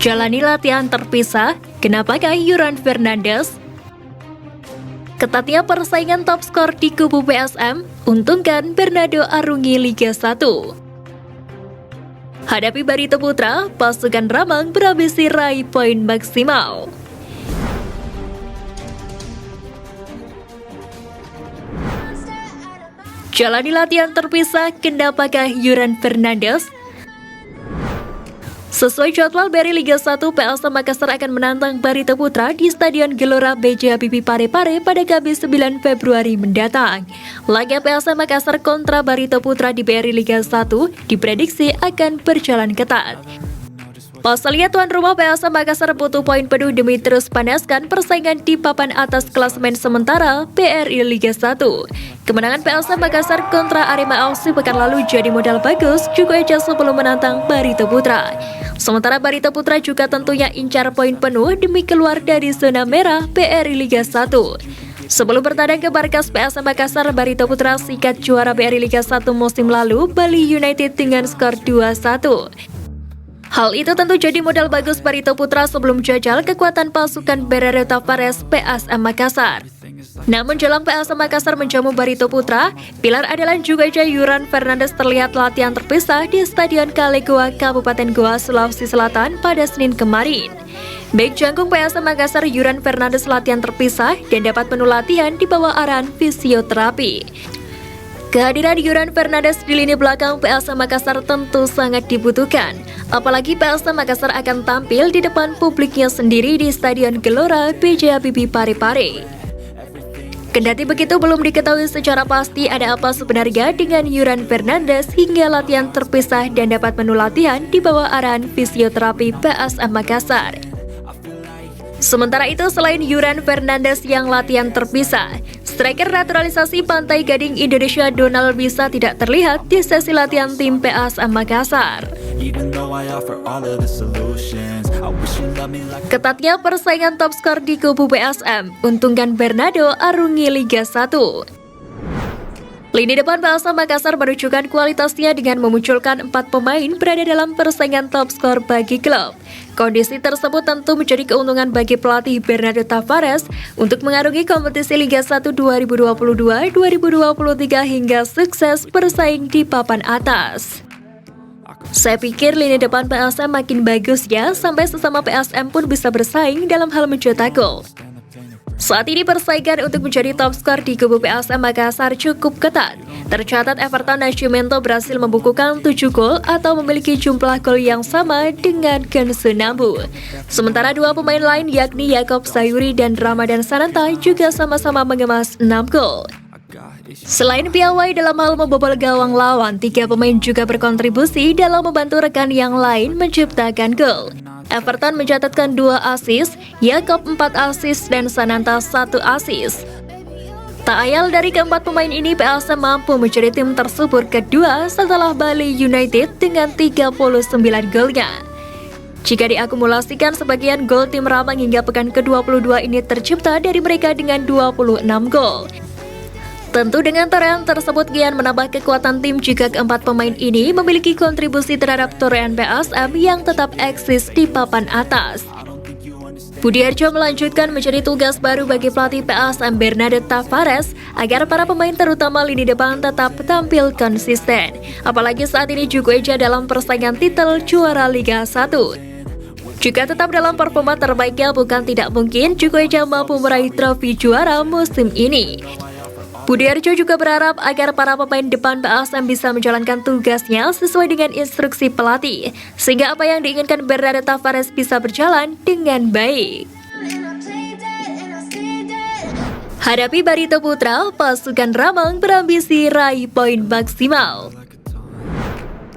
Jalani latihan terpisah, kenapakah Yuran Fernandes? Ketatnya persaingan top skor di kubu PSM, untungkan Bernardo Arungi Liga 1. Hadapi Barito Putra, pasukan Ramang berambisi raih poin maksimal. Jalani latihan terpisah, kenapakah Yuran Fernandes? Sesuai jadwal Beri Liga 1, PSM Makassar akan menantang Barito Putra di Stadion Gelora B.J. Habibie Parepare pada Kamis 9 Februari mendatang. Laga PSM Makassar kontra Barito Putra di Beri Liga 1 diprediksi akan berjalan ketat. Pasalnya tuan rumah PSM Makassar butuh poin penuh demi terus panaskan persaingan di papan atas klasemen sementara BRI Liga 1. Kemenangan PSM Makassar kontra Arema FC pekan lalu jadi modal bagus juga aja sebelum menantang Barito Putra. Sementara Barito Putra juga tentunya incar poin penuh demi keluar dari zona merah BRI Liga 1. Sebelum bertandang ke markas PSM Makassar, Barito Putra sikat juara BRI Liga 1 musim lalu Bali United dengan skor 2-1. Hal itu tentu jadi modal bagus Barito Putra sebelum jajal kekuatan pasukan Bernardo Tavares PSM Makassar. Namun jelang PSM Makassar menjamu Barito Putra, pilar andalan juga Yuran Fernandes terlihat latihan terpisah di Stadion Kalegoa, Kabupaten Goa, Sulawesi Selatan pada Senin kemarin. Bek jangkung PSM Makassar Yuran Fernandes latihan terpisah dan dapat penuh latihan di bawah arahan fisioterapi. Kehadiran Yuran Fernandes di lini belakang PSM Makassar tentu sangat dibutuhkan. Apalagi PSM Makassar akan tampil di depan publiknya sendiri di Stadion Gelora B.J. Habibie Parepare. Kendati begitu, belum diketahui secara pasti ada apa sebenarnya dengan Yuran Fernandes hingga latihan terpisah dan dapat penuh latihan di bawah arahan fisioterapi PSM Makassar. Sementara itu, selain Yuran Fernandes yang latihan terpisah, striker naturalisasi Pantai Gading Indonesia Donald bisa tidak terlihat di sesi latihan tim PSM Makassar. Ketatnya persaingan top skor di kubu PSM, untungkan Bernardo Arungi Liga 1. Lini depan PSM Makassar menunjukkan kualitasnya dengan memunculkan 4 pemain berada dalam persaingan top skor bagi klub. Kondisi tersebut tentu menjadi keuntungan bagi pelatih Bernardo Tavares untuk mengarungi kompetisi Liga 1 2022-2023 hingga sukses bersaing di papan atas. Saya pikir lini depan PSM makin bagus ya, sampai sesama PSM pun bisa bersaing dalam hal mencetak gol. Saat ini persaingan untuk menjadi top skor di kubu PSM Makassar cukup ketat. Tercatat Everton Nascimento berhasil membukukan 7 gol atau memiliki jumlah gol yang sama dengan Kensunambu. Sementara dua pemain lain yakni Yakob Sayuri dan Ramadan Sananta juga sama-sama mengemas 6 gol. Selain piawai dalam hal membobol gawang lawan, 3 pemain juga berkontribusi dalam membantu rekan yang lain menciptakan gol. Everton mencatatkan 2 assist, Yakob 4 assist dan Sananta 1 assist. Tak ayal dari keempat pemain ini, PSM mampu menjadi tim tersubur kedua setelah Bali United dengan 39 golnya. Jika diakumulasikan, sebagian gol tim Ramang hingga pekan ke-22 ini tercipta dari mereka dengan 26 gol. Tentu dengan torehan tersebut kian menambah kekuatan tim jika keempat pemain ini memiliki kontribusi terhadap torehan PSM yang tetap eksis di papan atas. Budiarjo melanjutkan menjadi tugas baru bagi pelatih PSM Bernardo Tavares agar para pemain terutama lini depan tetap tampil konsisten. Apalagi saat ini Jukueja dalam persaingan titel juara Liga 1. Jika tetap dalam performa terbaiknya, bukan tidak mungkin Jukueja mampu meraih trofi juara musim ini. Budiarjo juga berharap agar para pemain depan PSM bisa menjalankan tugasnya sesuai dengan instruksi pelatih, sehingga apa yang diinginkan Bernardo Tavares bisa berjalan dengan baik. Hadapi Barito Putra, pasukan Ramang berambisi raih poin maksimal.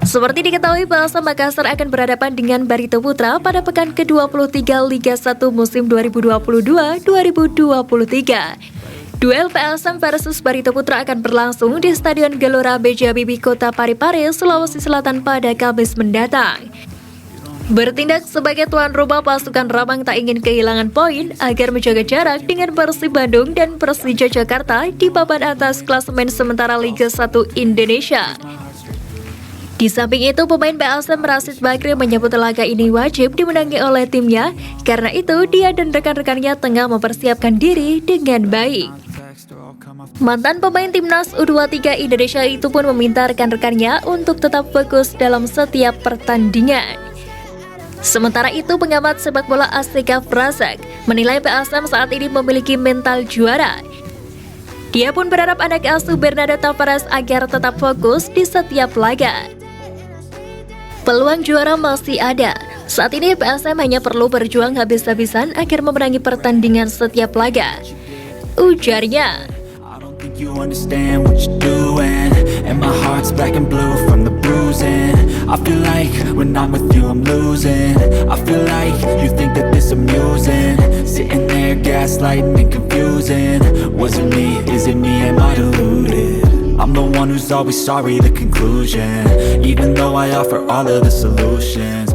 Seperti diketahui, PSM Makassar akan berhadapan dengan Barito Putra pada pekan ke-23 Liga 1 musim 2022-2023. Duel PSM versus Barito Putra akan berlangsung di Stadion Gelora B.J. Habibie Kota Parepare, Sulawesi Selatan pada Kamis mendatang. Bertindak sebagai tuan rumah, pasukan Ramang tak ingin kehilangan poin agar menjaga jarak dengan Persib Bandung dan Persija Jakarta di papan atas klasemen sementara Liga 1 Indonesia. Di samping itu, pemain PSM Rashid Bakri menyebut laga ini wajib dimenangi oleh timnya, karena itu dia dan rekan-rekannya tengah mempersiapkan diri dengan baik. Mantan pemain timnas U23 Indonesia itu pun meminta rekan-rekannya untuk tetap fokus dalam setiap pertandingan. Sementara itu, pengamat sepak bola Astika Prasak menilai PSM saat ini memiliki mental juara. Dia pun berharap anak asuh Bernardo Tavares agar tetap fokus di setiap laga. Peluang juara masih ada. Saat ini PSM hanya perlu berjuang habis-habisan agar memenangi pertandingan setiap laga, ujarnya. You understand what you're doing, and my heart's black and blue from the bruising. I feel like when I'm with you I'm losing. I feel like you think that this amusing, sitting there gaslighting and confusing. Was it me? Is it me? Am I deluded? I'm the one who's always sorry, the conclusion, even though I offer all of the solutions.